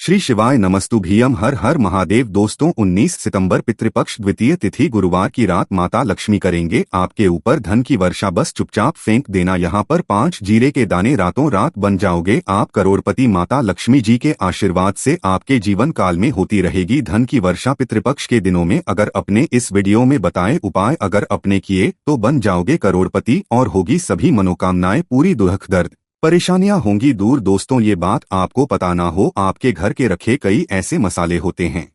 श्री शिवाय नमस्तुभ्यम। हर हर महादेव। दोस्तों 19 सितंबर पितृपक्ष द्वितीय तिथि गुरुवार की रात माता लक्ष्मी करेंगे आपके ऊपर धन की वर्षा। बस चुपचाप फेंक देना यहाँ पर 5 जीरे के दाने, रातों रात बन जाओगे आप करोड़पति। माता लक्ष्मी जी के आशीर्वाद से आपके जीवन काल में होती रहेगी धन की वर्षा पितृपक्ष के दिनों में। अगर अपने इस वीडियो में बताए उपाय अगर अपने किए तो बन जाओगे करोड़पति और होगी सभी मनोकामनाएं पूरी। दुख दर्द परेशानियां होंगी दूर। दोस्तों ये बात आपको पता ना हो, आपके घर के रखे कई ऐसे मसाले होते हैं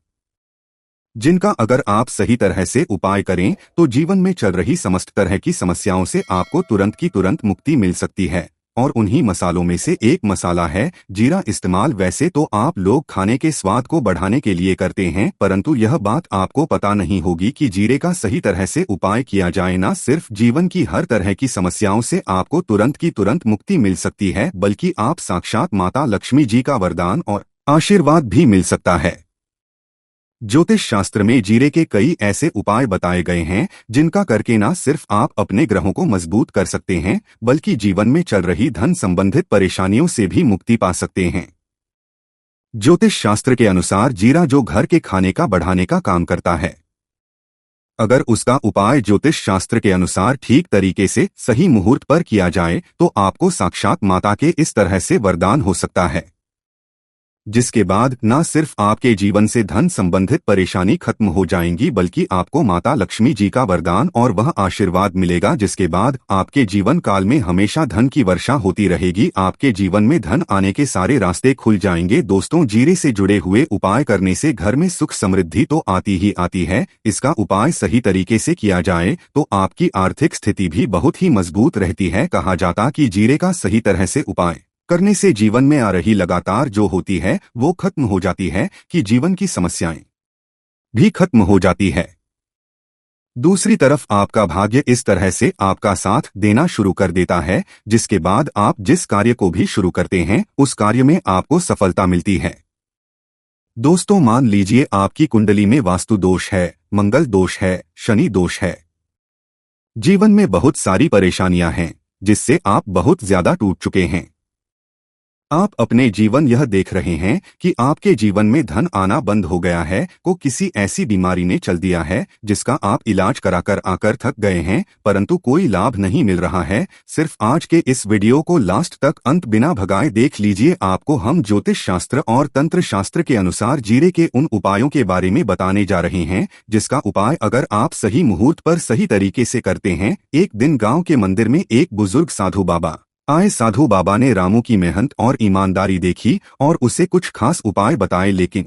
जिनका अगर आप सही तरह से उपाय करें तो जीवन में चल रही समस्त तरह की समस्याओं से आपको तुरंत की तुरंत मुक्ति मिल सकती है। और उन्हीं मसालों में से एक मसाला है जीरा। इस्तेमाल वैसे तो आप लोग खाने के स्वाद को बढ़ाने के लिए करते हैं, परंतु यह बात आपको पता नहीं होगी कि जीरे का सही तरह से उपाय किया जाए ना सिर्फ जीवन की हर तरह की समस्याओं से आपको तुरंत की तुरंत मुक्ति मिल सकती है, बल्कि आप साक्षात माता लक्ष्मी जी का वरदान और आशीर्वाद भी मिल सकता है। ज्योतिष शास्त्र में जीरे के कई ऐसे उपाय बताए गए हैं जिनका करके न सिर्फ आप अपने ग्रहों को मजबूत कर सकते हैं, बल्कि जीवन में चल रही धन संबंधित परेशानियों से भी मुक्ति पा सकते हैं। ज्योतिष शास्त्र के अनुसार जीरा जो घर के खाने का बढ़ाने का काम करता है, अगर उसका उपाय ज्योतिष शास्त्र के अनुसार ठीक तरीके से सही मुहूर्त पर किया जाए तो आपको साक्षात माता के इस तरह से वरदान हो सकता है, जिसके बाद न सिर्फ आपके जीवन से धन संबंधित परेशानी खत्म हो जाएंगी, बल्कि आपको माता लक्ष्मी जी का वरदान और वह आशीर्वाद मिलेगा, जिसके बाद आपके जीवन काल में हमेशा धन की वर्षा होती रहेगी। आपके जीवन में धन आने के सारे रास्ते खुल जाएंगे। दोस्तों जीरे से जुड़े हुए उपाय करने से घर में सुख समृद्धि तो आती ही आती है, इसका उपाय सही तरीके से किया जाए तो आपकी आर्थिक स्थिति भी बहुत ही मजबूत रहती है। कहा जाता कि जीरे का सही तरह से उपाय करने से जीवन में आ रही लगातार जो होती है वो खत्म हो जाती है, कि जीवन की समस्याएं भी खत्म हो जाती है। दूसरी तरफ आपका भाग्य इस तरह से आपका साथ देना शुरू कर देता है, जिसके बाद आप जिस कार्य को भी शुरू करते हैं उस कार्य में आपको सफलता मिलती है। दोस्तों मान लीजिए आपकी कुंडली में वास्तु दोष है, मंगल दोष है, शनि दोष है, जीवन में बहुत सारी परेशानियां हैं जिससे आप बहुत ज्यादा टूट चुके हैं। आप अपने जीवन यह देख रहे हैं कि आपके जीवन में धन आना बंद हो गया है, को किसी ऐसी बीमारी ने चल दिया है जिसका आप इलाज कराकर आकर थक गए हैं, परंतु कोई लाभ नहीं मिल रहा है। सिर्फ आज के इस वीडियो को लास्ट तक अंत बिना भगाए देख लीजिए। आपको हम ज्योतिष शास्त्र और तंत्र शास्त्र के अनुसार जीरे के उन उपायों के बारे में बताने जा रहे हैं जिसका उपाय अगर आप सही मुहूर्त पर सही तरीके से करते हैं। एक दिन गाँव के मंदिर में एक बुजुर्ग साधु बाबा आए। साधु बाबा ने रामू की मेहनत और ईमानदारी देखी और उसे कुछ खास उपाय बताए, लेकिन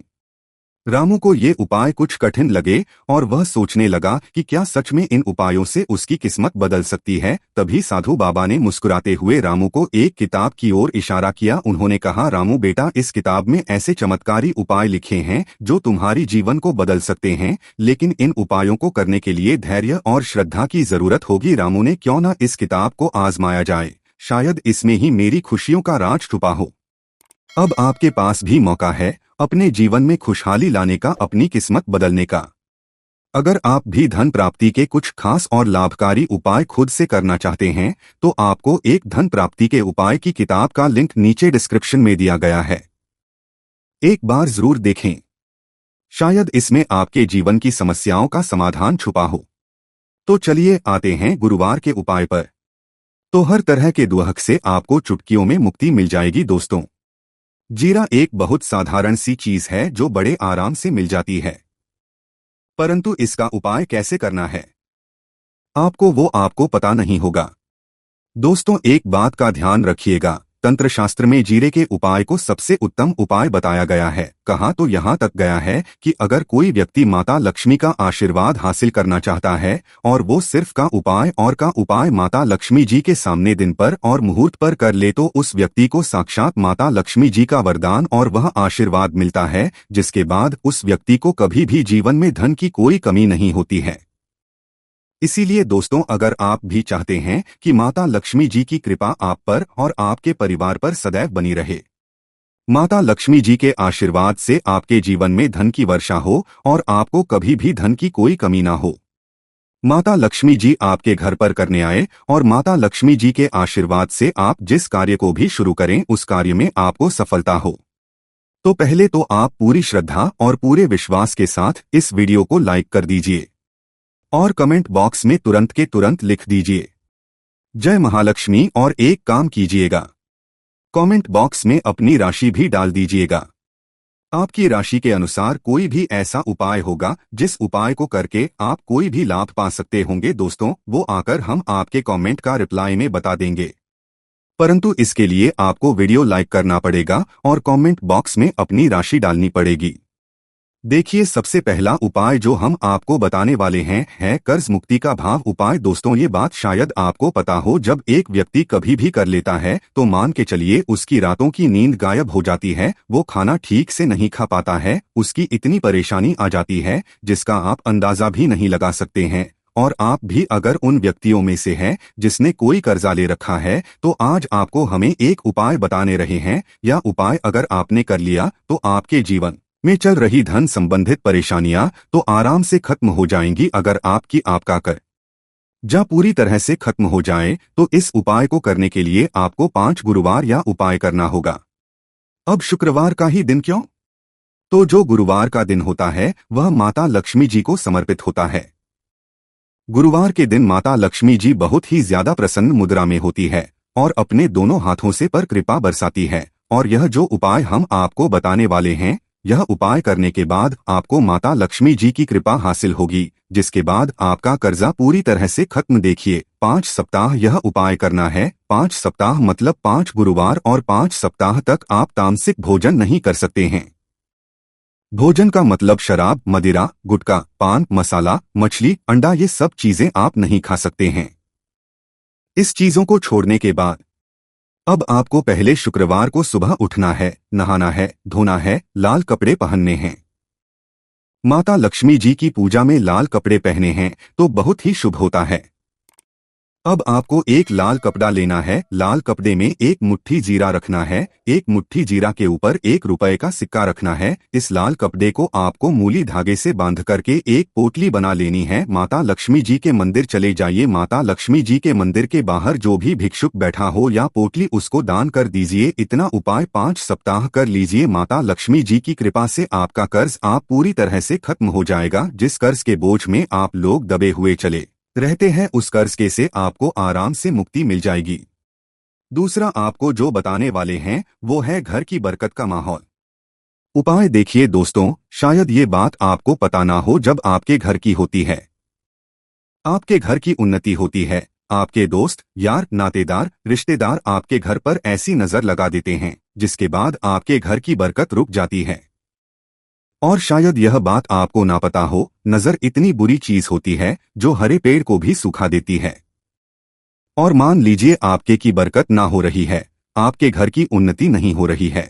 रामू को ये उपाय कुछ कठिन लगे और वह सोचने लगा कि क्या सच में इन उपायों से उसकी किस्मत बदल सकती है। तभी साधु बाबा ने मुस्कुराते हुए रामू को एक किताब की ओर इशारा किया। उन्होंने कहा, रामू बेटा, इस किताब में ऐसे चमत्कारी उपाय लिखे हैं जो तुम्हारी जीवन को बदल सकते हैं, लेकिन इन उपायों को करने के लिए धैर्य और श्रद्धा की जरूरत होगी। रामू ने क्यों न इस किताब को आजमाया जाए, शायद इसमें ही मेरी खुशियों का राज छुपा हो। अब आपके पास भी मौका है अपने जीवन में खुशहाली लाने का, अपनी किस्मत बदलने का। अगर आप भी धन प्राप्ति के कुछ खास और लाभकारी उपाय खुद से करना चाहते हैं तो आपको एक धन प्राप्ति के उपाय की किताब का लिंक नीचे डिस्क्रिप्शन में दिया गया है, एक बार जरूर देखें, शायद इसमें आपके जीवन की समस्याओं का समाधान छुपा हो। तो चलिए आते हैं गुरुवार के उपाय पर। तो हर तरह के दुख से आपको चुटकियों में मुक्ति मिल जाएगी। दोस्तों जीरा एक बहुत साधारण सी चीज है जो बड़े आराम से मिल जाती है, परंतु इसका उपाय कैसे करना है आपको पता नहीं होगा। दोस्तों एक बात का ध्यान रखिएगा, तंत्र शास्त्र में जीरे के उपाय को सबसे उत्तम उपाय बताया गया है। कहा तो यहाँ तक गया है कि अगर कोई व्यक्ति माता लक्ष्मी का आशीर्वाद हासिल करना चाहता है और वो सिर्फ का उपाय माता लक्ष्मी जी के सामने दिन पर और मुहूर्त पर कर ले तो उस व्यक्ति को साक्षात माता लक्ष्मी जी का वरदान और वह आशीर्वाद मिलता है, जिसके बाद उस व्यक्ति को कभी भी जीवन में धन की कोई कमी नहीं होती है। इसीलिए दोस्तों अगर आप भी चाहते हैं कि माता लक्ष्मी जी की कृपा आप पर और आपके परिवार पर सदैव बनी रहे, माता लक्ष्मी जी के आशीर्वाद से आपके जीवन में धन की वर्षा हो और आपको कभी भी धन की कोई कमी ना हो, माता लक्ष्मी जी आपके घर पर करने आए और माता लक्ष्मी जी के आशीर्वाद से आप जिस कार्य को भी शुरू करें उस कार्य में आपको सफलता हो, तो पहले तो आप पूरी श्रद्धा और पूरे विश्वास के साथ इस वीडियो को लाइक कर दीजिए और कमेंट बॉक्स में तुरंत के तुरंत लिख दीजिए जय महालक्ष्मी और एक काम कीजिएगा, कमेंट बॉक्स में अपनी राशि भी डाल दीजिएगा। आपकी राशि के अनुसार कोई भी ऐसा उपाय होगा जिस उपाय को करके आप कोई भी लाभ पा सकते होंगे दोस्तों, वो आकर हम आपके कमेंट का रिप्लाई में बता देंगे। परंतु इसके लिए आपको वीडियो लाइक करना पड़ेगा और कमेंट बॉक्स में अपनी राशि डालनी पड़ेगी। देखिए, सबसे पहला उपाय जो हम आपको बताने वाले हैं है कर्ज मुक्ति का भाव उपाय। दोस्तों, ये बात शायद आपको पता हो, जब एक व्यक्ति कभी भी कर लेता है तो मान के चलिए उसकी रातों की नींद गायब हो जाती है, वो खाना ठीक से नहीं खा पाता है, उसकी इतनी परेशानी आ जाती है जिसका आप अंदाजा भी नहीं लगा सकते हैं। और आप भी अगर उन व्यक्तियों में से हैं जिसने कोई कर्जा ले रखा है, तो आज आपको हमें एक उपाय बताने रहे हैं। यह उपाय अगर आपने कर लिया तो आपके जीवन में चल रही धन संबंधित परेशानियां तो आराम से खत्म हो जाएंगी। अगर आपका कर्जा पूरी तरह से खत्म हो जाए तो इस उपाय को करने के लिए आपको 5 गुरुवार या उपाय करना होगा। अब शुक्रवार का ही दिन क्यों? तो जो गुरुवार का दिन होता है वह माता लक्ष्मी जी को समर्पित होता है। गुरुवार के दिन माता लक्ष्मी जी बहुत ही ज्यादा प्रसन्न मुद्रा में होती है और अपने दोनों हाथों से पर कृपा बरसाती है। और यह जो उपाय हम आपको बताने वाले हैं, यह उपाय करने के बाद आपको माता लक्ष्मी जी की कृपा हासिल होगी, जिसके बाद आपका कर्जा पूरी तरह से खत्म। देखिए, 5 सप्ताह यह उपाय करना है। 5 सप्ताह मतलब 5 गुरुवार और 5 सप्ताह तक आप तामसिक भोजन नहीं कर सकते हैं। भोजन का मतलब शराब, मदिरा, गुटखा, पान मसाला, मछली, अंडा, ये सब चीजें आप नहीं खा सकते हैं। इस चीजों को छोड़ने के बाद अब आपको पहले शुक्रवार को सुबह उठना है, नहाना है, धोना है, लाल कपड़े पहनने हैं। माता लक्ष्मी जी की पूजा में लाल कपड़े पहने हैं तो बहुत ही शुभ होता है। अब आपको एक लाल कपड़ा लेना है, लाल कपड़े में एक मुट्ठी जीरा रखना है, एक मुट्ठी जीरा के ऊपर 1 रुपए का सिक्का रखना है। इस लाल कपड़े को आपको मूली धागे से बांध करके एक पोटली बना लेनी है। माता लक्ष्मी जी के मंदिर चले जाइए, माता लक्ष्मी जी के मंदिर के बाहर जो भी भिक्षुक बैठा हो या पोटली उसको दान कर दीजिए। इतना उपाय 5 सप्ताह कर लीजिए। माता लक्ष्मी जी की कृपा से आपका कर्ज आप पूरी तरह से खत्म हो जाएगा। जिस कर्ज के बोझ में आप लोग दबे हुए चले रहते हैं, उस कर्ज के से आपको आराम से मुक्ति मिल जाएगी। दूसरा आपको जो बताने वाले हैं वो है घर की बरकत का माहौल उपाय। देखिए दोस्तों, शायद ये बात आपको पता ना हो, जब आपके घर की होती है, आपके घर की उन्नति होती है, आपके दोस्त, यार, नातेदार, रिश्तेदार आपके घर पर ऐसी नजर लगा देते हैं जिसके बाद आपके घर की बरकत रुक जाती है। और शायद यह बात आपको ना पता हो, नजर इतनी बुरी चीज होती है जो हरे पेड़ को भी सुखा देती है। और मान लीजिए आपके की बरकत ना हो रही है, आपके घर की उन्नति नहीं हो रही है,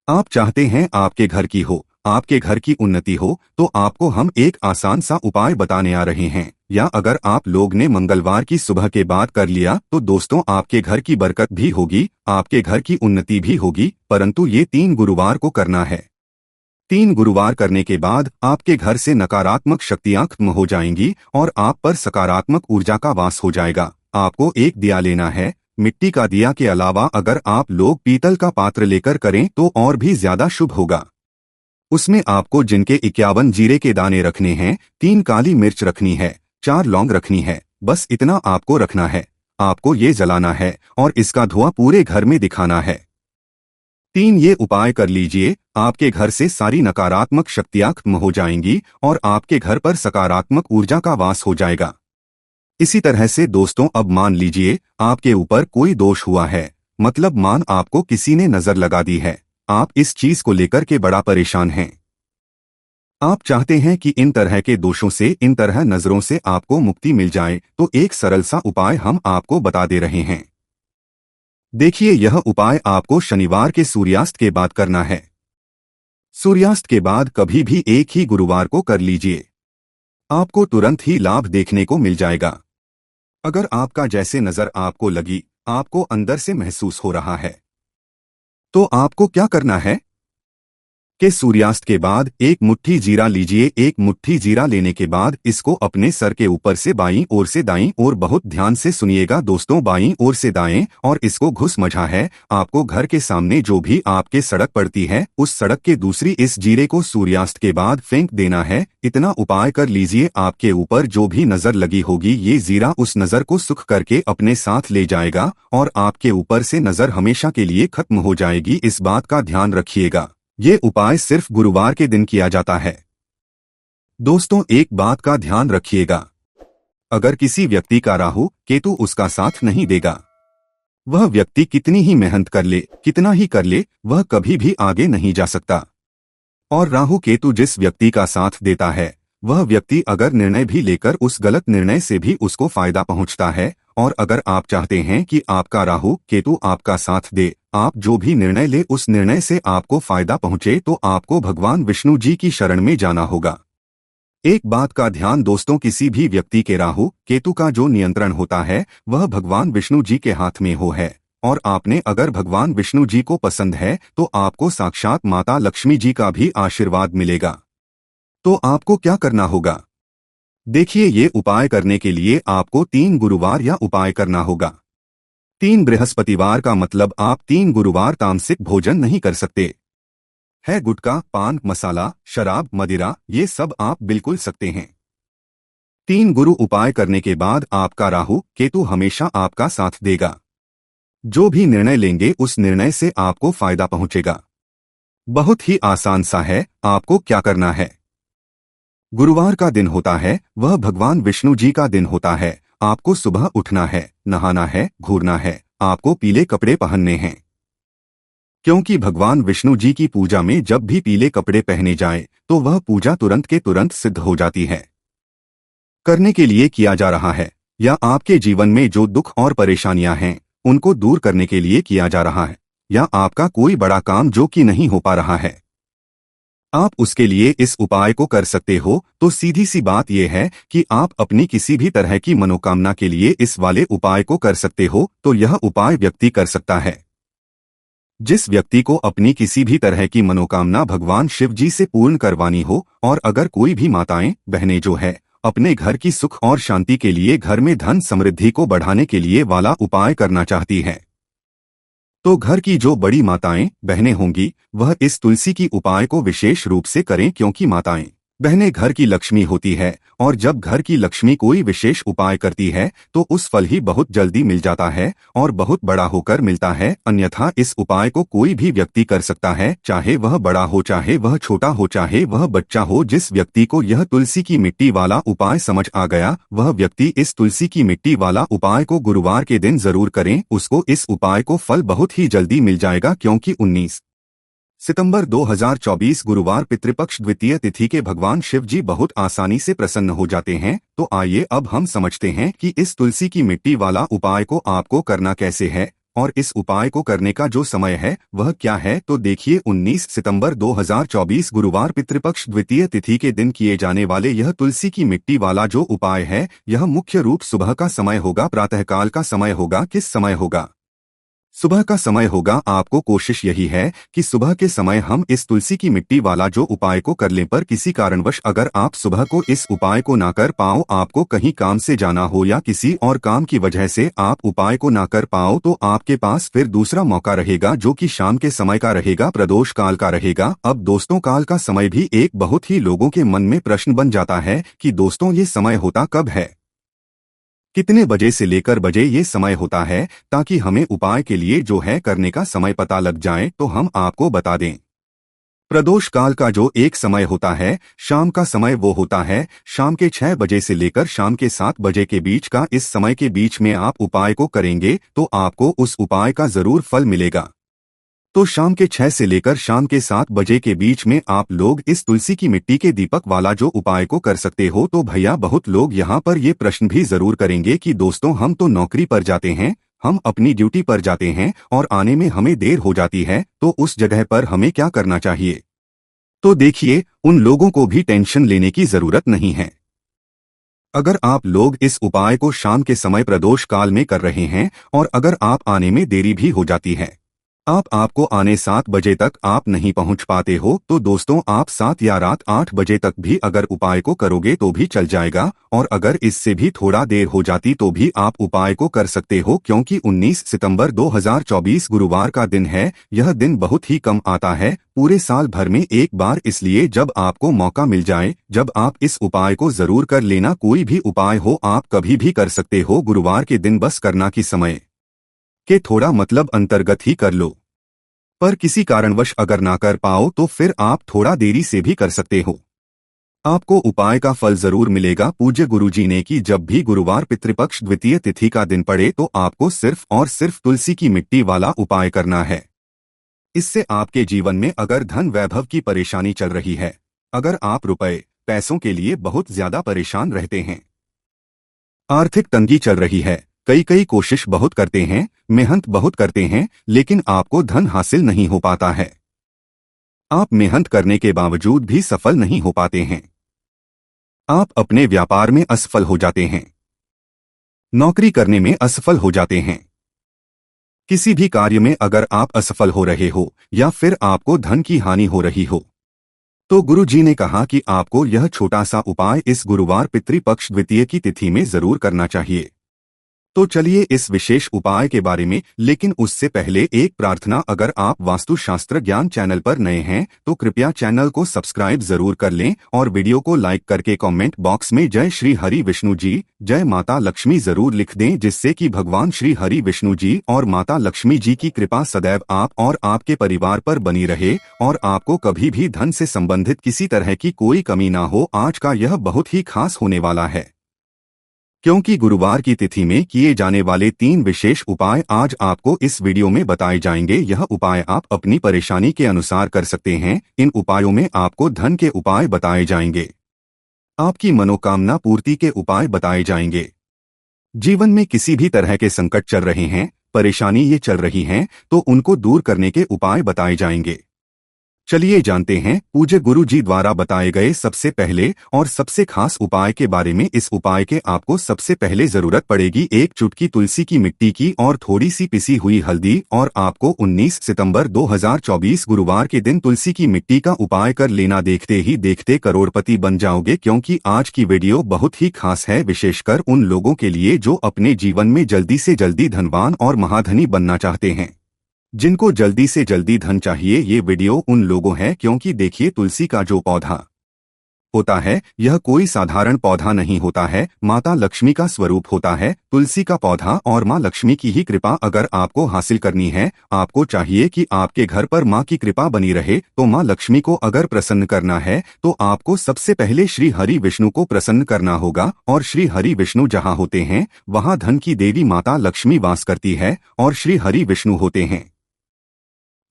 आप चाहते हैं आपके घर की हो, आपके घर की उन्नति हो, तो आपको हम एक आसान सा उपाय बताने आ रहे हैं। या अगर आप लोग ने मंगलवार की सुबह के बाद कर लिया तो दोस्तों आपके घर की बरकत भी होगी, आपके घर की उन्नति भी होगी। परंतु ये 3 गुरुवार को करना है। 3 गुरुवार करने के बाद आपके घर से नकारात्मक शक्तियां खत्म हो जाएंगी और आप पर सकारात्मक ऊर्जा का वास हो जाएगा। आपको एक दिया लेना है, मिट्टी का दिया के अलावा अगर आप लोग पीतल का पात्र लेकर करें तो और भी ज्यादा शुभ होगा। उसमें आपको जिनके 51 जीरे के दाने रखने हैं, 3 काली मिर्च रखनी है, 4 लौंग रखनी है, बस इतना आपको रखना है। आपको ये जलाना है और इसका धुआं पूरे घर में दिखाना है। 3 ये उपाय कर लीजिए, आपके घर से सारी नकारात्मक शक्तियां खत्म हो जाएंगी और आपके घर पर सकारात्मक ऊर्जा का वास हो जाएगा। इसी तरह से दोस्तों, अब मान लीजिए आपके ऊपर कोई दोष हुआ है, मतलब मान आपको किसी ने नजर लगा दी है, आप इस चीज को लेकर के बड़ा परेशान हैं। आप चाहते हैं कि इन तरह के दोषों से, इन तरह नजरों से आपको मुक्ति मिल जाए, तो एक सरल सा उपाय हम आपको बता दे रहे हैं। देखिए, यह उपाय आपको शनिवार के सूर्यास्त के बाद करना है। सूर्यास्त के बाद कभी भी एक ही गुरुवार को कर लीजिए, आपको तुरंत ही लाभ देखने को मिल जाएगा। अगर आपका जैसे नजर आपको लगी, आपको अंदर से महसूस हो रहा है, तो आपको क्या करना है? के सूर्यास्त के बाद एक मुट्ठी जीरा लीजिए। एक मुट्ठी जीरा लेने के बाद इसको अपने सर के ऊपर से बाईं ओर से दाईं ओर बहुत ध्यान से सुनिएगा दोस्तों, बाईं ओर से दाएं, और इसको घुस मझा है। आपको घर के सामने जो भी आपके सड़क पड़ती है उस सड़क के दूसरी इस जीरे को सूर्यास्त के बाद फेंक देना है। इतना उपाय कर लीजिए, आपके ऊपर जो भी नजर लगी होगी ये जीरा उस नजर को सुख करके अपने साथ ले जाएगा और आपके ऊपर से नजर हमेशा के लिए खत्म हो जाएगी। इस बात का ध्यान रखिएगा। ये उपाय सिर्फ गुरुवार के दिन किया जाता है। दोस्तों एक बात का ध्यान रखिएगा, अगर किसी व्यक्ति का राहु केतु उसका साथ नहीं देगा, वह व्यक्ति कितनी ही मेहनत कर ले, कितना ही कर ले, वह कभी भी आगे नहीं जा सकता। और राहु केतु जिस व्यक्ति का साथ देता है वह व्यक्ति अगर निर्णय भी लेकर उस गलत निर्णय से भी उसको फायदा पहुंचता है। और अगर आप चाहते हैं कि आपका राहु केतु आपका साथ दे, आप जो भी निर्णय ले उस निर्णय से आपको फायदा पहुंचे, तो आपको भगवान विष्णु जी की शरण में जाना होगा। एक बात का ध्यान दोस्तों, किसी भी व्यक्ति के राहु केतु का जो नियंत्रण होता है वह भगवान विष्णु जी के हाथ में हो है। और आपने अगर भगवान विष्णु जी को पसंद है तो आपको साक्षात माता लक्ष्मी जी का भी आशीर्वाद मिलेगा। तो आपको क्या करना होगा, देखिए ये उपाय करने के लिए आपको 3 गुरुवार या उपाय करना होगा। 3 बृहस्पतिवार का मतलब आप 3 गुरुवार तामसिक भोजन नहीं कर सकते है। गुटखा, पान मसाला, शराब, मदिरा ये सब आप बिल्कुल सकते हैं। 3 गुरु उपाय करने के बाद आपका राहु केतु हमेशा आपका साथ देगा। जो भी निर्णय लेंगे उस निर्णय से आपको फायदा पहुंचेगा। बहुत ही आसान सा है। आपको क्या करना है, गुरुवार का दिन होता है वह भगवान विष्णु जी का दिन होता है। आपको सुबह उठना है, नहाना है, घूरना है, आपको पीले कपड़े पहनने हैं, क्योंकि भगवान विष्णु जी की पूजा में जब भी पीले कपड़े पहने जाए तो वह पूजा तुरंत के तुरंत सिद्ध हो जाती है। करने के लिए किया जा रहा है, या आपके जीवन में जो दुख और परेशानियां हैं उनको दूर करने के लिए किया जा रहा है, या आपका कोई बड़ा काम जो कि नहीं हो पा रहा है, आप उसके लिए इस उपाय को कर सकते हो। तो सीधी सी बात यह है कि आप अपनी किसी भी तरह की मनोकामना के लिए इस वाले उपाय को कर सकते हो। तो यह उपाय व्यक्ति कर सकता है जिस व्यक्ति को अपनी किसी भी तरह की मनोकामना भगवान शिव जी से पूर्ण करवानी हो। और अगर कोई भी माताएं बहनें जो है अपने घर की सुख और शांति के लिए, घर में धन समृद्धि को बढ़ाने के लिए वाला उपाय करना चाहती है, तो घर की जो बड़ी माताएं बहनें होंगी वह इस तुलसी की उपाय को विशेष रूप से करें, क्योंकि माताएं बहनें घर की लक्ष्मी होती है। और जब घर की लक्ष्मी कोई विशेष उपाय करती है तो उस फल ही बहुत जल्दी मिल जाता है और बहुत बड़ा होकर मिलता है। अन्यथा इस उपाय को कोई भी व्यक्ति कर सकता है, चाहे वह बड़ा हो, चाहे वह छोटा हो, चाहे वह बच्चा हो। जिस व्यक्ति को यह तुलसी की मिट्टी वाला उपाय समझ आ गया वह व्यक्ति इस तुलसी की मिट्टी वाला उपाय को गुरुवार के दिन जरूर करें। उसको इस उपाय को फल बहुत ही जल्दी मिल जाएगा, क्योंकि 19 सितंबर 2024 गुरुवार पितृपक्ष द्वितीय तिथि के भगवान शिव जी बहुत आसानी से प्रसन्न हो जाते हैं। तो आइए अब हम समझते हैं कि इस तुलसी की मिट्टी वाला उपाय को आपको करना कैसे है और इस उपाय को करने का जो समय है वह क्या है। तो देखिए 19 सितंबर 2024 गुरुवार पितृपक्ष द्वितीय तिथि के दिन किए जाने वाले यह तुलसी की मिट्टी वाला जो उपाय है यह मुख्य रूप सुबह का समय होगा, प्रातःकाल का समय होगा। किस समय होगा, सुबह का समय होगा। आपको कोशिश यही है कि सुबह के समय हम इस तुलसी की मिट्टी वाला जो उपाय को कर लें, पर किसी कारणवश अगर आप सुबह को इस उपाय को ना कर पाओ, आपको कहीं काम से जाना हो या किसी और काम की वजह से आप उपाय को ना कर पाओ, तो आपके पास फिर दूसरा मौका रहेगा जो कि शाम के समय का रहेगा, प्रदोष काल का रहेगा। अब दोस्तों काल का समय भी एक बहुत ही लोगों के मन में प्रश्न बन जाता है कि दोस्तों ये समय होता कब है, कितने बजे से लेकर बजे ये समय होता है, ताकि हमें उपाय के लिए जो है करने का समय पता लग जाए तो हम आपको बता दें। प्रदोष काल का जो एक समय होता है शाम का समय, वो होता है शाम के 6 बजे से लेकर शाम के 7 बजे के बीच का। इस समय के बीच में आप उपाय को करेंगे तो आपको उस उपाय का जरूर फल मिलेगा। तो शाम के 6 से लेकर शाम के 7 बजे के बीच में आप लोग इस तुलसी की मिट्टी के दीपक वाला जो उपाय को कर सकते हो। तो भैया बहुत लोग यहाँ पर ये प्रश्न भी जरूर करेंगे कि दोस्तों हम तो नौकरी पर जाते हैं, हम अपनी ड्यूटी पर जाते हैं और आने में हमें देर हो जाती है, तो उस जगह पर हमें क्या करना चाहिए। तो देखिए उन लोगों को भी टेंशन लेने की जरूरत नहीं है। अगर आप लोग इस उपाय को शाम के समय प्रदोष काल में कर रहे हैं और अगर आप आने में देरी भी हो जाती है, आपको आने 7 बजे तक आप नहीं पहुंच पाते हो तो दोस्तों आप 7 या रात 8 बजे तक भी अगर उपाय को करोगे तो भी चल जाएगा, और अगर इससे भी थोड़ा देर हो जाती तो भी आप उपाय को कर सकते हो, क्योंकि 19 सितंबर 2024 गुरुवार का दिन है। यह दिन बहुत ही कम आता है पूरे साल भर में एक बार, इसलिए जब आपको मौका मिल जाए जब आप इस उपाय को जरूर कर लेना। कोई भी उपाय हो आप कभी भी कर सकते हो, गुरुवार के दिन बस करना कि समय के थोड़ा मतलब अंतर्गत ही कर लो। पर किसी कारणवश अगर ना कर पाओ तो फिर आप थोड़ा देरी से भी कर सकते हो, आपको उपाय का फल जरूर मिलेगा। पूज्य गुरुजी ने कि जब भी गुरुवार पितृपक्ष द्वितीय तिथि का दिन पड़े तो आपको सिर्फ और सिर्फ तुलसी की मिट्टी वाला उपाय करना है। इससे आपके जीवन में अगर धन वैभव की परेशानी चल रही है, अगर आप रुपए पैसों के लिए बहुत ज्यादा परेशान रहते हैं, आर्थिक तंगी चल रही है, कई कोशिश बहुत करते हैं, मेहनत बहुत करते हैं, लेकिन आपको धन हासिल नहीं हो पाता है, आप मेहनत करने के बावजूद भी सफल नहीं हो पाते हैं, आप अपने व्यापार में असफल हो जाते हैं, नौकरी करने में असफल हो जाते हैं, किसी भी कार्य में अगर आप असफल हो रहे हो या फिर आपको धन की हानि हो रही हो, तो गुरु जी ने कहा कि आपको यह छोटा सा उपाय इस गुरुवार पितृपक्ष द्वितीय की तिथि में जरूर करना चाहिए। तो चलिए इस विशेष उपाय के बारे में, लेकिन उससे पहले एक प्रार्थना, अगर आप वास्तुशास्त्र ज्ञान चैनल पर नए हैं तो कृपया चैनल को सब्सक्राइब जरूर कर लें और वीडियो को लाइक करके कमेंट बॉक्स में जय श्री हरि विष्णु जी, जय माता लक्ष्मी जरूर लिख दें, जिससे कि भगवान श्री हरि विष्णु जी और माता लक्ष्मी जी की कृपा सदैव आप और आपके परिवार पर बनी रहे और आपको कभी भी धन से संबंधित किसी तरह की कोई कमी ना हो। आज का यह बहुत ही खास होने वाला है, क्योंकि गुरुवार की तिथि में किए जाने वाले 3 विशेष उपाय आज आपको इस वीडियो में बताए जाएंगे। यह उपाय आप अपनी परेशानी के अनुसार कर सकते हैं। इन उपायों में आपको धन के उपाय बताए जाएंगे, आपकी मनोकामना पूर्ति के उपाय बताए जाएंगे, जीवन में किसी भी तरह के संकट चल रहे हैं, परेशानी ये चल रही हैं, तो उनको दूर करने के उपाय बताए जाएंगे। चलिए जानते हैं पूज्य गुरु जी द्वारा बताए गए सबसे पहले और सबसे खास उपाय के बारे में। इस उपाय के आपको सबसे पहले जरूरत पड़ेगी 1 चुटकी तुलसी की मिट्टी की और थोड़ी सी पिसी हुई हल्दी, और आपको 19 सितंबर 2024 गुरुवार के दिन तुलसी की मिट्टी का उपाय कर लेना। देखते ही देखते करोड़पति बन जाओगे, क्योंकि आज की वीडियो बहुत ही खास है, विशेषकर उन लोगों के लिए जो अपने जीवन में जल्दी से जल्दी धनवान और महाधनी बनना चाहते हैं, जिनको जल्दी से जल्दी धन चाहिए। ये वीडियो उन लोगों है, क्योंकि देखिए तुलसी का जो पौधा होता है यह कोई साधारण पौधा नहीं होता है, माता लक्ष्मी का स्वरूप होता है तुलसी का पौधा, और माँ लक्ष्मी की ही कृपा अगर आपको हासिल करनी है, आपको चाहिए कि आपके घर पर माँ की कृपा बनी रहे, तो माँ लक्ष्मी को अगर प्रसन्न करना है तो आपको सबसे पहले श्री हरि विष्णु को प्रसन्न करना होगा। और श्री हरि विष्णु जहाँ होते हैं वहाँ धन की देवी माता लक्ष्मी वास करती है और श्री हरि विष्णु होते हैं।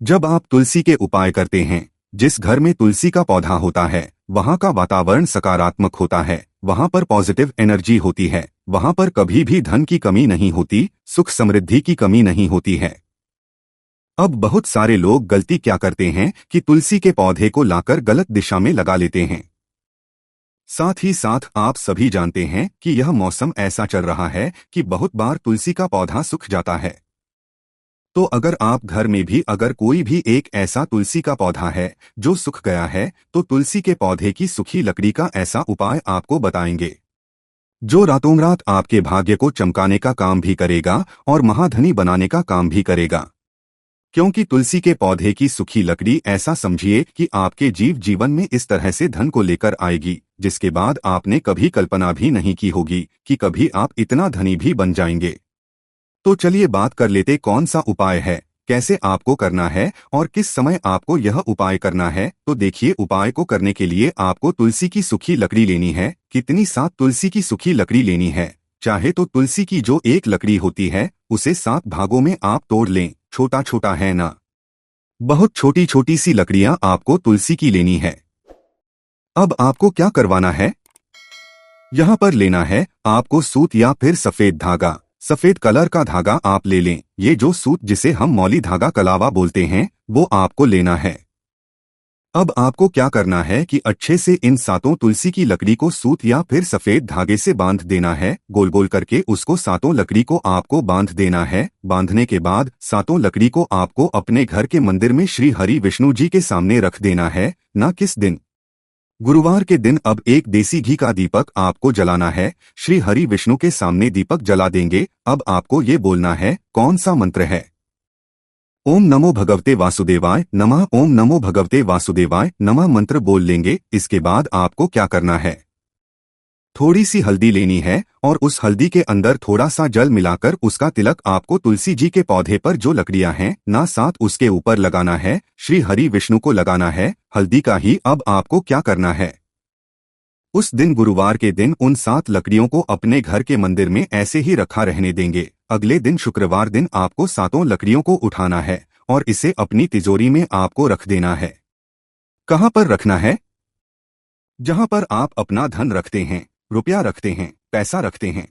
जब आप तुलसी के उपाय करते हैं, जिस घर में तुलसी का पौधा होता है वहाँ का वातावरण सकारात्मक होता है, वहाँ पर पॉजिटिव एनर्जी होती है, वहाँ पर कभी भी धन की कमी नहीं होती, सुख समृद्धि की कमी नहीं होती है। अब बहुत सारे लोग गलती क्या करते हैं कि तुलसी के पौधे को लाकर गलत दिशा में लगा लेते हैं। साथ ही साथ आप सभी जानते हैं कि यह मौसम ऐसा चल रहा है कि बहुत बार तुलसी का पौधा सूख जाता है। तो अगर आप घर में भी अगर कोई भी एक ऐसा तुलसी का पौधा है जो सूख गया है, तो तुलसी के पौधे की सूखी लकड़ी का ऐसा उपाय आपको बताएंगे, जो रातों रात आपके भाग्य को चमकाने का काम भी करेगा और महाधनी बनाने का काम भी करेगा। क्योंकि तुलसी के पौधे की सूखी लकड़ी ऐसा समझिए कि आपके जीवन में इस तरह से धन को लेकर आएगी, जिसके बाद आपने कभी कल्पना भी नहीं की होगी कि कभी आप इतना धनी भी बन जाएंगे। तो चलिए बात कर लेते कौन सा उपाय है, कैसे आपको करना है और किस समय आपको यह उपाय करना है। तो देखिए, उपाय को करने के लिए आपको तुलसी की सूखी लकड़ी लेनी है। कितनी? 7 तुलसी की सूखी लकड़ी लेनी है। चाहे तो तुलसी की जो एक लकड़ी होती है उसे 7 भागों में आप तोड़ लें, छोटा छोटा है ना, बहुत छोटी छोटी सी लकड़ियां आपको तुलसी की लेनी है। अब आपको क्या करवाना है, यहाँ पर लेना है आपको सूत या फिर सफेद धागा। सफेद कलर का धागा आप ले लें, ये जो सूत जिसे हम मौली धागा कलावा बोलते हैं वो आपको लेना है। अब आपको क्या करना है कि अच्छे से इन सातों तुलसी की लकड़ी को सूत या फिर सफेद धागे से बांध देना है। गोल गोल करके उसको सातों लकड़ी को आपको बांध देना है। बांधने के बाद सातों लकड़ी को आपको अपने घर के मंदिर में श्री हरि विष्णु जी के सामने रख देना है। ना किस दिन? गुरुवार के दिन। अब एक देसी घी का दीपक आपको जलाना है। श्री हरि विष्णु के सामने दीपक जला देंगे। अब आपको ये बोलना है, कौन सा मंत्र है? ओम नमो भगवते वासुदेवाय नमः। ओम नमो भगवते वासुदेवाय नमः मंत्र बोल लेंगे। इसके बाद आपको क्या करना है? थोड़ी सी हल्दी लेनी है और उस हल्दी के अंदर थोड़ा सा जल मिलाकर उसका तिलक आपको तुलसी जी के पौधे पर जो लकड़ियां हैं ना सात उसके ऊपर लगाना है। श्री हरि विष्णु को लगाना है हल्दी का ही। अब आपको क्या करना है? उस दिन गुरुवार के दिन उन सात लकड़ियों को अपने घर के मंदिर में ऐसे ही रखा रहने देंगे। अगले दिन शुक्रवार दिन आपको सातों लकड़ियों को उठाना है और इसे अपनी तिजोरी में आपको रख देना है। कहाँ पर रखना है? जहाँ पर आप अपना धन रखते हैं, रुपया रखते हैं, पैसा रखते हैं।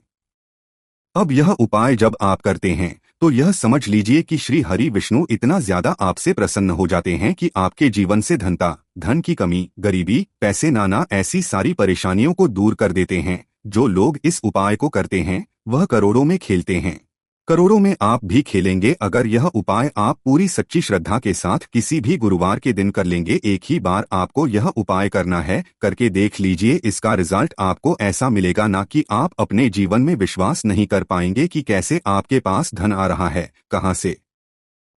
अब यह उपाय जब आप करते हैं तो यह समझ लीजिए कि श्री हरि विष्णु इतना ज्यादा आपसे प्रसन्न हो जाते हैं कि आपके जीवन से धन की कमी, गरीबी, पैसे नाना ऐसी सारी परेशानियों को दूर कर देते हैं। जो लोग इस उपाय को करते हैं वह करोड़ों में खेलते हैं। करोड़ों में आप भी खेलेंगे अगर यह उपाय आप पूरी सच्ची श्रद्धा के साथ किसी भी गुरुवार के दिन कर लेंगे। एक ही बार आपको यह उपाय करना है, करके देख लीजिए। इसका रिजल्ट आपको ऐसा मिलेगा ना कि आप अपने जीवन में विश्वास नहीं कर पाएंगे कि कैसे आपके पास धन आ रहा है, कहां से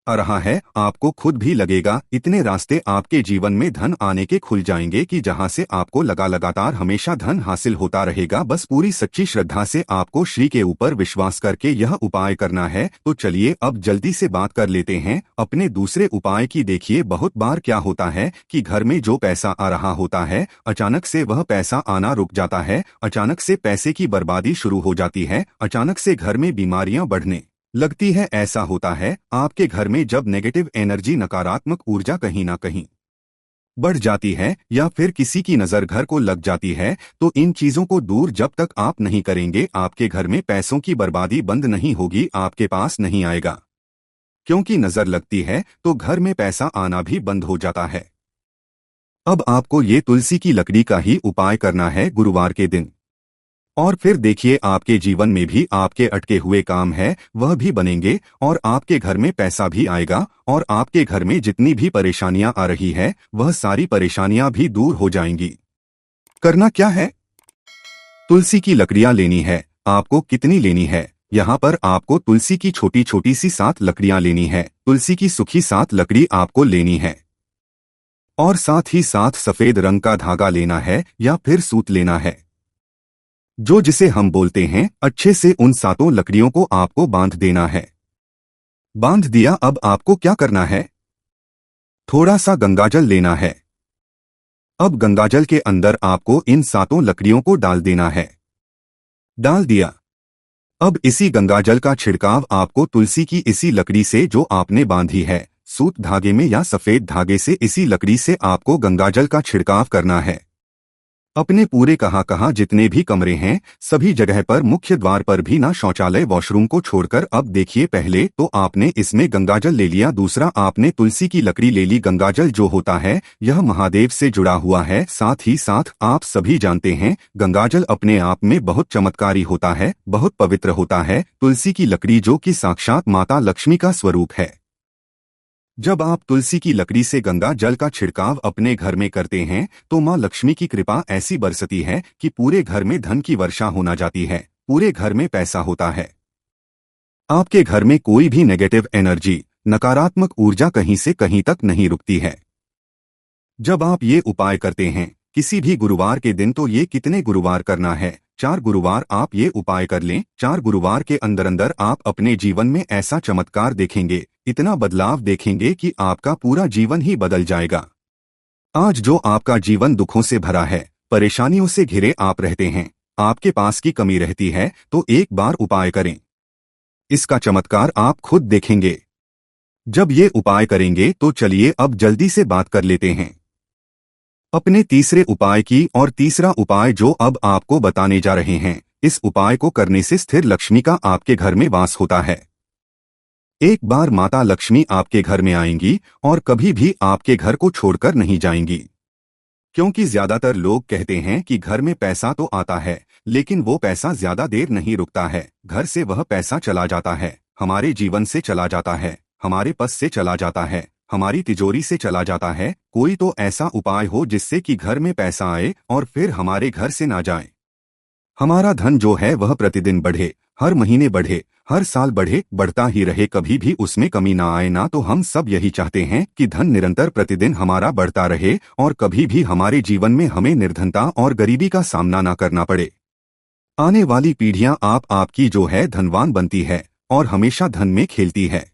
आ रहा है। आपको खुद भी लगेगा इतने रास्ते आपके जीवन में धन आने के खुल जाएंगे कि जहां से आपको लगातार हमेशा धन हासिल होता रहेगा। बस पूरी सच्ची श्रद्धा से आपको श्री के ऊपर विश्वास करके यह उपाय करना है। तो चलिए अब जल्दी से बात कर लेते हैं अपने दूसरे उपाय की। देखिए बहुत बार क्या होता है कि घर में जो पैसा आ रहा होता है अचानक से वह पैसा आना रुक जाता है। अचानक से पैसे की बर्बादी शुरू हो जाती है। अचानक से घर में बीमारियां बढ़ने लगती है। ऐसा होता है आपके घर में जब नेगेटिव एनर्जी, नकारात्मक ऊर्जा कहीं ना कहीं बढ़ जाती है या फिर किसी की नजर घर को लग जाती है। तो इन चीजों को दूर जब तक आप नहीं करेंगे आपके घर में पैसों की बर्बादी बंद नहीं होगी, आपके पास नहीं आएगा। क्योंकि नजर लगती है तो घर में पैसा आना भी बंद हो जाता है। अब आपको ये तुलसी की लकड़ी का ही उपाय करना है गुरुवार के दिन। और फिर देखिए आपके जीवन में भी आपके अटके हुए काम है वह भी बनेंगे और आपके घर में पैसा भी आएगा और आपके घर में जितनी भी परेशानियां आ रही है वह सारी परेशानियां भी दूर हो जाएंगी। करना क्या है? तुलसी की लकड़ियां लेनी है। आपको कितनी लेनी है? यहाँ पर आपको तुलसी की छोटी छोटी सी 7 लकड़ियां लेनी है। तुलसी की सूखी 7 लकड़ी आपको लेनी है और साथ ही साथ सफेद रंग का धागा लेना है या फिर सूत लेना है, जो जिसे हम बोलते हैं। अच्छे से उन सातों लकड़ियों को आपको बांध देना है। बांध दिया। अब आपको क्या करना है? थोड़ा सा गंगाजल लेना है। अब गंगाजल के अंदर आपको इन सातों लकड़ियों को डाल देना है। डाल दिया। अब इसी गंगाजल का छिड़काव आपको तुलसी की इसी लकड़ी से जो आपने बांधी है सूत धागे में या सफेद धागे से, इसी लकड़ी से आपको गंगाजल का छिड़काव करना है। अपने पूरे कहाँ जितने भी कमरे हैं सभी जगह पर, मुख्य द्वार पर भी ना, शौचालय वॉशरूम को छोड़कर। अब देखिए पहले तो आपने इसमें गंगाजल ले लिया, दूसरा आपने तुलसी की लकड़ी ले ली। गंगाजल जो होता है यह महादेव से जुड़ा हुआ है। साथ ही साथ आप सभी जानते हैं गंगाजल अपने आप में बहुत चमत्कारी होता है, बहुत पवित्र होता है। तुलसी की लकड़ी जो कि साक्षात माता लक्ष्मी का स्वरूप है। जब आप तुलसी की लकड़ी से गंगा जल का छिड़काव अपने घर में करते हैं तो मां लक्ष्मी की कृपा ऐसी बरसती है कि पूरे घर में धन की वर्षा होना जाती है, पूरे घर में पैसा होता है। आपके घर में कोई भी नेगेटिव एनर्जी, नकारात्मक ऊर्जा कहीं से कहीं तक नहीं रुकती है। जब आप ये उपाय करते हैं किसी भी गुरुवार के दिन, तो ये कितने गुरुवार करना है? 4 गुरुवार आप ये उपाय कर लें। 4 गुरुवार के अंदर अंदर आप अपने जीवन में ऐसा चमत्कार देखेंगे, इतना बदलाव देखेंगे कि आपका पूरा जीवन ही बदल जाएगा। आज जो आपका जीवन दुखों से भरा है, परेशानियों से घिरे आप रहते हैं, आपके पास की कमी रहती है, तो एक बार उपाय करें। इसका चमत्कार आप खुद देखेंगे। जब ये उपाय करेंगे तो चलिए अब जल्दी से बात कर लेते हैं अपने तीसरे उपाय की। और तीसरा उपाय जो अब आपको बताने जा रहे हैं, इस उपाय को करने से स्थिर लक्ष्मी का आपके घर में वास होता है। एक बार माता लक्ष्मी आपके घर में आएंगी और कभी भी आपके घर को छोड़कर नहीं जाएंगी। क्योंकि ज्यादातर लोग कहते हैं कि घर में पैसा तो आता है, लेकिन वो पैसा ज्यादा देर नहीं रुकता है। घर से वह पैसा चला जाता है, हमारे जीवन से चला जाता है, हमारे पस से चला जाता है, हमारी तिजोरी से चला जाता है। कोई तो ऐसा उपाय हो जिससे कि घर में पैसा आए और फिर हमारे घर से ना जाए। हमारा धन जो है वह प्रतिदिन बढ़े, हर महीने बढ़े, हर साल बढ़े, बढ़ता ही रहे, कभी भी उसमें कमी ना आए। ना तो हम सब यही चाहते हैं कि धन निरंतर प्रतिदिन हमारा बढ़ता रहे और कभी भी हमारे जीवन में हमें निर्धनता और गरीबी का सामना ना करना पड़े। आने वाली पीढ़ियां आपकी जो है धनवान बनती है और हमेशा धन में खेलती है।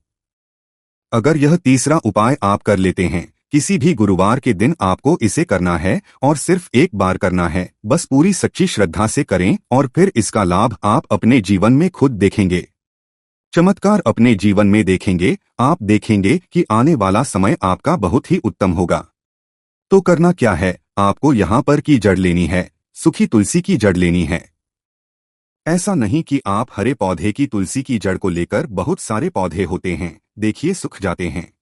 अगर यह तीसरा उपाय आप कर लेते हैं, किसी भी गुरुवार के दिन आपको इसे करना है और सिर्फ एक बार करना है। बस पूरी सच्ची श्रद्धा से करें और फिर इसका लाभ आप अपने जीवन में खुद देखेंगे। चमत्कार अपने जीवन में देखेंगे। आप देखेंगे कि आने वाला समय आपका बहुत ही उत्तम होगा। तो करना क्या है, आपको यहाँ पर की जड़ लेनी है, सूखी तुलसी की जड़ लेनी है। ऐसा नहीं कि आप हरे पौधे की तुलसी की जड़ को लेकर, बहुत सारे पौधे होते हैं, देखिए सूख जाते हैं।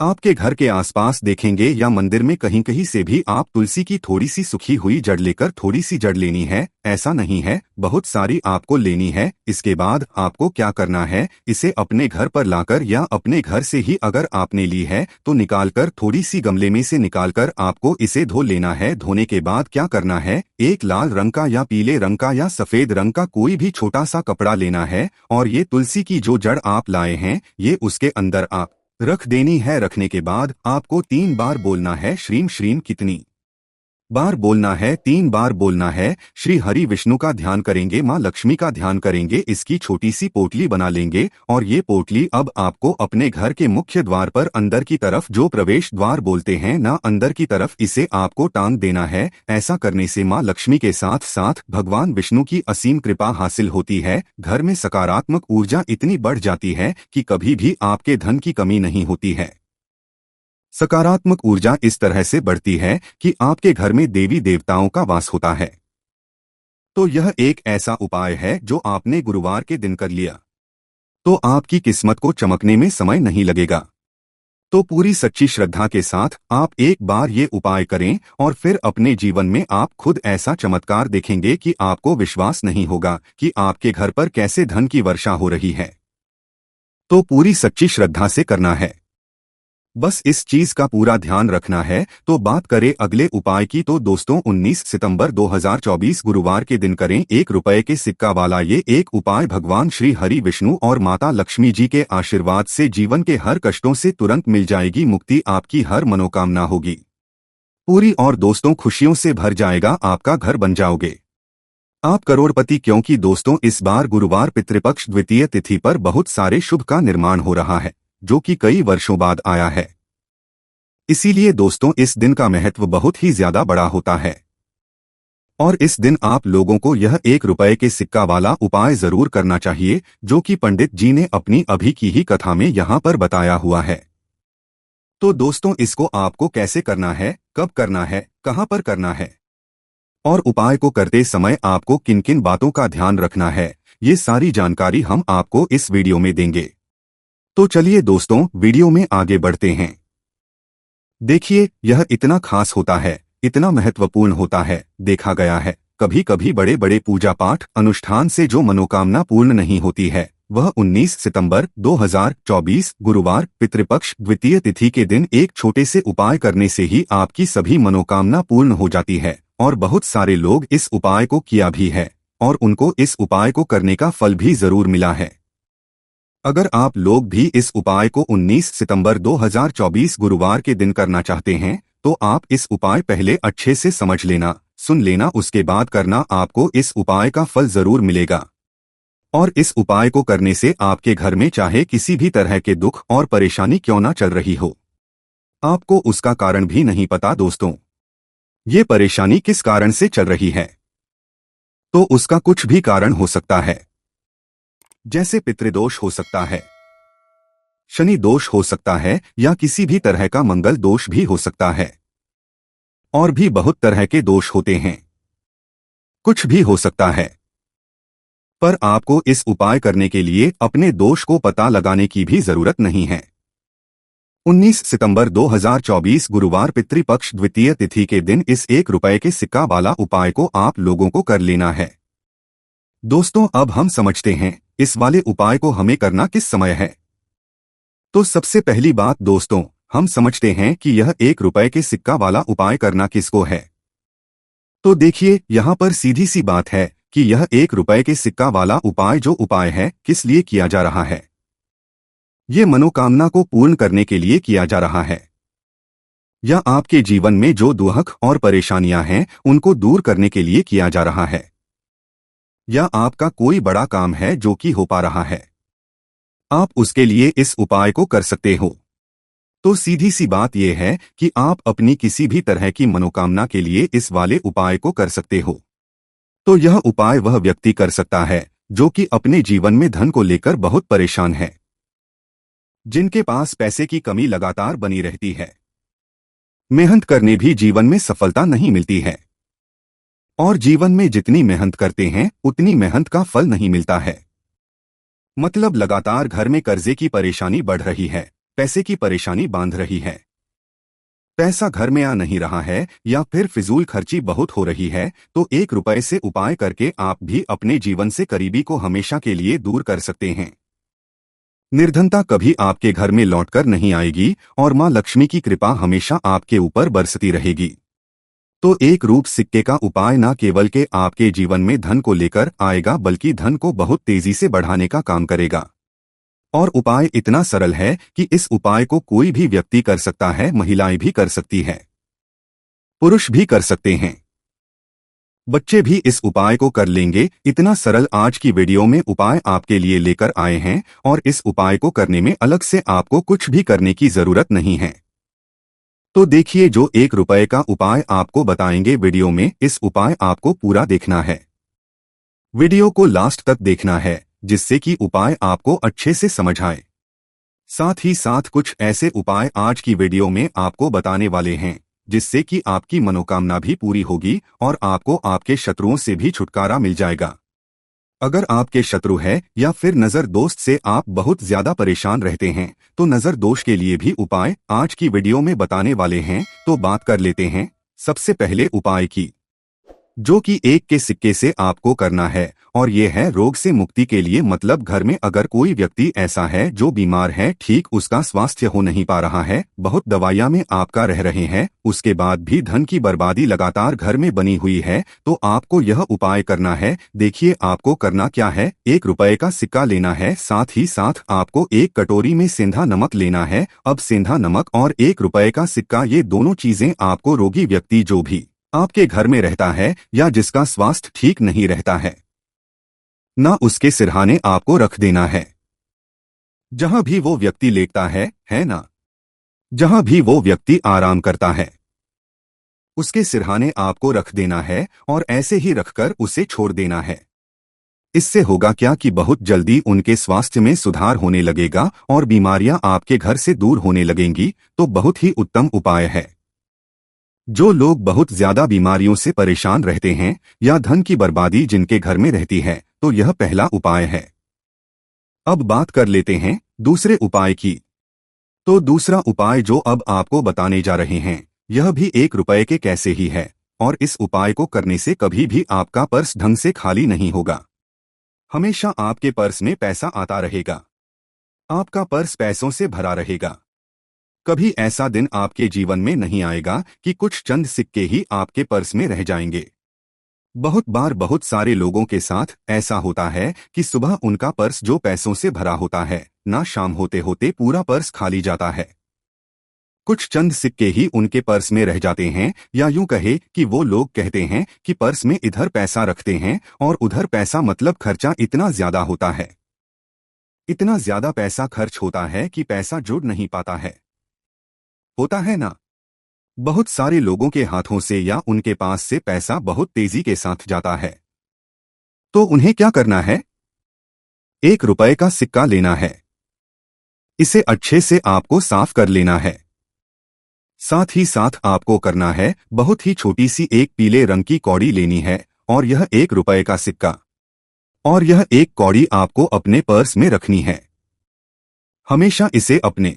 आपके घर के आसपास देखेंगे या मंदिर में कहीं कहीं से भी आप तुलसी की थोड़ी सी सूखी हुई जड़ लेकर थोड़ी सी जड़ लेनी है। ऐसा नहीं है, बहुत सारी आपको लेनी है। इसके बाद आपको क्या करना है, इसे अपने घर पर लाकर या अपने घर से ही अगर आपने ली है तो निकालकर थोड़ी सी गमले में से निकालकर आपको इसे धो लेना है। धोने के बाद क्या करना है, एक लाल रंग का या पीले रंग का या सफेद रंग का कोई भी छोटा सा कपड़ा लेना है और ये तुलसी की जो जड़ आप लाए हैं ये उसके अंदर आप रख देनी है। रखने के बाद आपको 3 बार बोलना है श्रीम श्रीम। कितनी बार बोलना है? 3 बार बोलना है। श्री हरि विष्णु का ध्यान करेंगे, माँ लक्ष्मी का ध्यान करेंगे, इसकी छोटी सी पोटली बना लेंगे और ये पोटली अब आपको अपने घर के मुख्य द्वार पर अंदर की तरफ, जो प्रवेश द्वार बोलते हैं ना, अंदर की तरफ इसे आपको टांग देना है। ऐसा करने से माँ लक्ष्मी के साथ साथ भगवान विष्णु की असीम कृपा हासिल होती है। घर में सकारात्मक ऊर्जा इतनी बढ़ जाती है कि कभी भी आपके धन की कमी नहीं होती है। सकारात्मक ऊर्जा इस तरह से बढ़ती है कि आपके घर में देवी देवताओं का वास होता है। तो यह एक ऐसा उपाय है जो आपने गुरुवार के दिन कर लिया तो आपकी किस्मत को चमकने में समय नहीं लगेगा। तो पूरी सच्ची श्रद्धा के साथ आप एक बार ये उपाय करें और फिर अपने जीवन में आप खुद ऐसा चमत्कार देखेंगे कि आपको विश्वास नहीं होगा कि आपके घर पर कैसे धन की वर्षा हो रही है। तो पूरी सच्ची श्रद्धा से करना है, बस इस चीज का पूरा ध्यान रखना है। तो बात करें अगले उपाय की, तो दोस्तों 19 सितंबर 2024 गुरुवार के दिन करें 1 रुपए के सिक्का वाला ये एक उपाय। भगवान श्री हरि विष्णु और माता लक्ष्मी जी के आशीर्वाद से जीवन के हर कष्टों से तुरंत मिल जाएगी मुक्ति, आपकी हर मनोकामना होगी पूरी और दोस्तों खुशियों से भर जाएगा आपका घर, बन जाओगे आप करोड़पति। क्योंकि दोस्तों इस बार गुरुवार पितृपक्ष द्वितीय तिथि पर बहुत सारे शुभ का निर्माण हो रहा है जो कि कई वर्षों बाद आया है। इसीलिए दोस्तों इस दिन का महत्व बहुत ही ज्यादा बड़ा होता है और इस दिन आप लोगों को यह 1 रुपए के सिक्का वाला उपाय जरूर करना चाहिए, जो कि पंडित जी ने अपनी अभी की ही कथा में यहाँ पर बताया हुआ है। तो दोस्तों इसको आपको कैसे करना है, कब करना है, कहाँ पर करना है और उपाय को करते समय आपको किन किन बातों का ध्यान रखना है, ये सारी जानकारी हम आपको इस वीडियो में देंगे। तो चलिए दोस्तों वीडियो में आगे बढ़ते हैं। देखिए यह इतना खास होता है, इतना महत्वपूर्ण होता है। देखा गया है कभी कभी बड़े बड़े पूजा पाठ अनुष्ठान से जो मनोकामना पूर्ण नहीं होती है, वह 19 सितंबर 2024 गुरुवार पितृपक्ष द्वितीय तिथि के दिन एक छोटे से उपाय करने से ही आपकी सभी मनोकामना पूर्ण हो जाती है। और बहुत सारे लोग इस उपाय को किया भी है और उनको इस उपाय को करने का फल भी जरूर मिला है। अगर आप लोग भी इस उपाय को 19 सितंबर 2024 गुरुवार के दिन करना चाहते हैं तो आप इस उपाय पहले अच्छे से समझ लेना, सुन लेना, उसके बाद करना, आपको इस उपाय का फल जरूर मिलेगा। और इस उपाय को करने से आपके घर में चाहे किसी भी तरह के दुख और परेशानी क्यों ना चल रही हो, आपको उसका कारण भी नहीं पता दोस्तों, ये परेशानी किस कारण से चल रही है, तो उसका कुछ भी कारण हो सकता है। जैसे पितृदोष हो सकता है, शनि दोष हो सकता है, या किसी भी तरह का मंगल दोष भी हो सकता है, और भी बहुत तरह के दोष होते हैं, कुछ भी हो सकता है। पर आपको इस उपाय करने के लिए अपने दोष को पता लगाने की भी जरूरत नहीं है। 19 सितंबर 2024 गुरुवार पितृपक्ष द्वितीय तिथि के दिन इस 1 रुपए के सिक्का वाला उपाय को आप लोगों को कर लेना है। दोस्तों, अब हम समझते हैं इस वाले उपाय को हमें करना किस समय है। तो सबसे पहली बात दोस्तों, हम समझते हैं कि यह 1 रुपए के सिक्का वाला उपाय करना किसको है। तो देखिए, यहाँ पर सीधी सी बात है कि यह 1 रुपए के सिक्का वाला उपाय जो उपाय है किस लिए किया जा रहा है। ये मनोकामना को पूर्ण करने के लिए किया जा रहा है, या आपके जीवन में जो दुख और परेशानियां हैं उनको दूर करने के लिए किया जा रहा है, या आपका कोई बड़ा काम है जो कि हो पा रहा है, आप उसके लिए इस उपाय को कर सकते हो। तो सीधी सी बात यह है कि आप अपनी किसी भी तरह की मनोकामना के लिए इस वाले उपाय को कर सकते हो। तो यह उपाय वह व्यक्ति कर सकता है जो कि अपने जीवन में धन को लेकर बहुत परेशान है, जिनके पास पैसे की कमी लगातार बनी रहती है, मेहनत करने भी जीवन में सफलता नहीं मिलती है, और जीवन में जितनी मेहनत करते हैं उतनी मेहनत का फल नहीं मिलता है। मतलब लगातार घर में कर्जे की परेशानी बढ़ रही है, पैसे की परेशानी बांध रही है, पैसा घर में आ नहीं रहा है, या फिर फिजूल खर्ची बहुत हो रही है। तो 1 रुपए से उपाय करके आप भी अपने जीवन से करीबी को हमेशा के लिए दूर कर सकते हैं। निर्धनता कभी आपके घर में लौटकर नहीं आएगी और मां लक्ष्मी की कृपा हमेशा आपके ऊपर बरसती रहेगी। तो 1 रूप सिक्के का उपाय न केवल के आपके जीवन में धन को लेकर आएगा बल्कि धन को बहुत तेजी से बढ़ाने का काम करेगा। और उपाय इतना सरल है कि इस उपाय को कोई भी व्यक्ति कर सकता है, महिलाएं भी कर सकती है, पुरुष भी कर सकते हैं, बच्चे भी इस उपाय को कर लेंगे। इतना सरल आज की वीडियो में उपाय आपके लिए लेकर आए हैं, और इस उपाय को करने में अलग से आपको कुछ भी करने की जरूरत नहीं है। तो देखिए, जो 1 रुपए का उपाय आपको बताएंगे वीडियो में, इस उपाय आपको पूरा देखना है, वीडियो को लास्ट तक देखना है, जिससे कि उपाय आपको अच्छे से समझ आए। साथ ही साथ कुछ ऐसे उपाय आज की वीडियो में आपको बताने वाले हैं जिससे कि आपकी मनोकामना भी पूरी होगी और आपको आपके शत्रुओं से भी छुटकारा मिल जाएगा। अगर आपके शत्रु है या फिर नजर दोस्त से आप बहुत ज्यादा परेशान रहते हैं, तो नजर दोष के लिए भी उपाय आज की वीडियो में बताने वाले हैं। तो बात कर लेते हैं सबसे पहले उपाय की, जो कि 1 के सिक्के से आपको करना है, और ये है रोग से मुक्ति के लिए। मतलब घर में अगर कोई व्यक्ति ऐसा है जो बीमार है, ठीक उसका स्वास्थ्य हो नहीं पा रहा है, बहुत दवाइयां में आपका रह रहे हैं, उसके बाद भी धन की बर्बादी लगातार घर में बनी हुई है, तो आपको यह उपाय करना है। देखिए, आपको करना क्या है, 1 रुपए का सिक्का लेना है, साथ ही साथ आपको 1 कटोरी में सेंधा नमक लेना है। अब सेंधा नमक और 1 रुपए का सिक्का, ये दोनों चीजें आपको रोगी व्यक्ति जो भी आपके घर में रहता है या जिसका स्वास्थ्य ठीक नहीं रहता है, ना उसके सिरहाने आपको रख देना है। जहां भी वो व्यक्ति लेटता है ना, जहां भी वो व्यक्ति आराम करता है, उसके सिरहाने आपको रख देना है और ऐसे ही रखकर उसे छोड़ देना है। इससे होगा क्या कि बहुत जल्दी उनके स्वास्थ्य में सुधार होने लगेगा और बीमारियां आपके घर से दूर होने लगेंगी। तो बहुत ही उत्तम उपाय है। जो लोग बहुत ज्यादा बीमारियों से परेशान रहते हैं या धन की बर्बादी जिनके घर में रहती है, तो यह पहला उपाय है। अब बात कर लेते हैं दूसरे उपाय की। तो दूसरा उपाय जो अब आपको बताने जा रहे हैं, यह भी 1 रुपए के कैसे ही है, और इस उपाय को करने से कभी भी आपका पर्स ढंग से खाली नहीं होगा। हमेशा आपके पर्स में पैसा आता रहेगा, आपका पर्स पैसों से भरा रहेगा। कभी ऐसा दिन आपके जीवन में नहीं आएगा कि कुछ चंद सिक्के ही आपके पर्स में रह जाएंगे। बहुत बार बहुत सारे लोगों के साथ ऐसा होता है कि सुबह उनका पर्स जो पैसों से भरा होता है, ना शाम होते होते पूरा पर्स खाली जाता है। कुछ चंद सिक्के ही उनके पर्स में रह जाते हैं, या यूं कहे कि वो लोग कहते हैं कि पर्स में इधर पैसा रखते हैं और उधर पैसा, मतलब खर्चा इतना ज्यादा होता है, इतना ज्यादा पैसा खर्च होता है कि पैसा जुड़ नहीं पाता है। होता है ना, बहुत सारे लोगों के हाथों से या उनके पास से पैसा बहुत तेजी के साथ जाता है। तो उन्हें क्या करना है, 1 रुपए का सिक्का लेना है, इसे अच्छे से आपको साफ कर लेना है। साथ ही साथ आपको करना है, बहुत ही छोटी सी एक पीले रंग की कौड़ी लेनी है, और यह 1 रुपए का सिक्का और यह एक कौड़ी आपको अपने पर्स में रखनी है। हमेशा इसे अपने